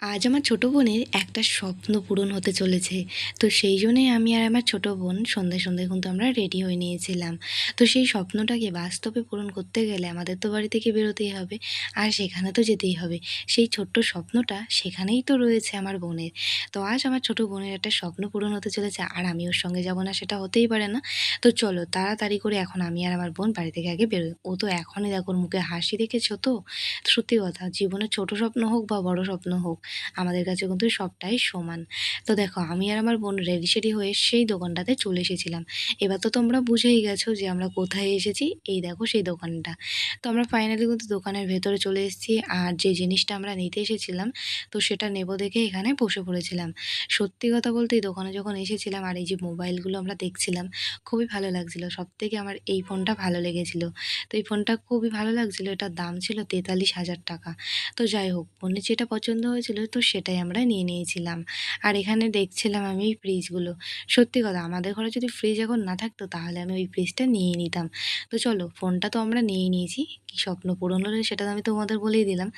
আজ আমার ছোট বোনের একটা স্বপ্ন পূরণ হতে চলেছে। তো সেই জন্যই আমি আর আমার ছোট বোন সন্ধ্যায়, সন্ধ্যায় কিন্তু আমরা রেডি হয়ে নিয়েছিলাম। তো সেই স্বপ্নটাকে বাস্তবে পূরণ করতে গেলে আমাদের তো বাড়ি থেকে বেরোতেই হবে। আর সেখানে তো যেতেই হবে। সেই ছোট্ট স্বপ্নটা সেখানেই তো রয়েছে আমার বোনের। তো আজ আমার ছোট বোনের একটা স্বপ্ন পূরণ হতে চলেছে আর আমি ওর সঙ্গে যাব না সেটা হতেই পারে না। তো চলো তাড়াতাড়ি করে এখন আমি আর আমার বোন বাড়ি থেকে আগে বেরোই। ও তো এখনই দেখো ওর মুখে হাসি দেখেছো তো? সত্যি কথা জীবনে ছোট স্বপ্ন হোক বা বড় স্বপ্ন হোক আমাদের কাছে কিন্তু সবটাই সমান। তো দেখো আমি আর আমার বোন রেডি-সেডি হয়ে সেই দোকানটাতে চলে এসেছিলাম। এবার তো তোমরা বুঝেই গেছো যে আমরা কোথায় এসেছি। এই দেখো সেই দোকানটা। তো আমরা ফাইনালি কিন্তু দোকানের ভেতরে চলে এসেছি। আর যে জিনিসটা আমরা নিতে এসেছিলাম তো সেটা নেব দেখে এখানে বসে পড়েছিলাম। সত্যি কথা বলতে এই দোকানে যখন এসেছিলাম আর এই যে মোবাইলগুলো আমরা দেখছিলাম খুবই ভালো লাগছিল। সবথেকে আমার এই ফোনটা ভালো লেগেছিল। তো এই ফোনটা খুবই ভালো লাগছিল। এটার দাম ছিল ৪৩,০০০ টাকা। তো যাই হোক বোনের যেটা পছন্দ হয়েছিল তো সেটাই আমরা নিয়ে নিয়েছিলাম। আর এখানে দেখছিলাম আমি এই ফ্রিজগুলো। সত্যি কথা আমাদের ঘরে যদি ফ্রিজ এখন না থাকতো তাহলে আমি ওই ফ্রিজটা নিয়েই নিতাম। তো চলো ফোনটা তো আমরা নিয়েই নিয়েছি। কি স্বপ্ন পূরণ হলো সেটা তো আমি তোমাদের বলেই দিলাম।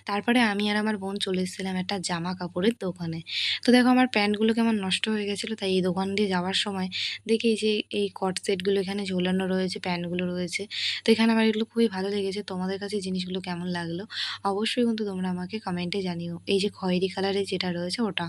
তারপরে আমি আর আমার বোন চলে এসেছিলাম একটা জামা কাপড়ের দোকানে। তো দেখো আমার প্যান্টগুলো কেমন নষ্ট হয়ে গেছিলো তাই এই দোকান দিয়ে যাওয়ার সময় দেখি এই যে এই কট সেটগুলো এখানে ঝোলানো রয়েছে, প্যান্টগুলো রয়েছে। তো এখানে আমার এগুলো খুবই ভালো লেগেছে। তোমাদের কাছে জিনিসগুলো কেমন লাগলো? অবশ্যই কিন্তু তোমরা আমাকে কমেন্টে জানিও। এই যে খয়েরি কালারের যেটা রয়েছে ওটা।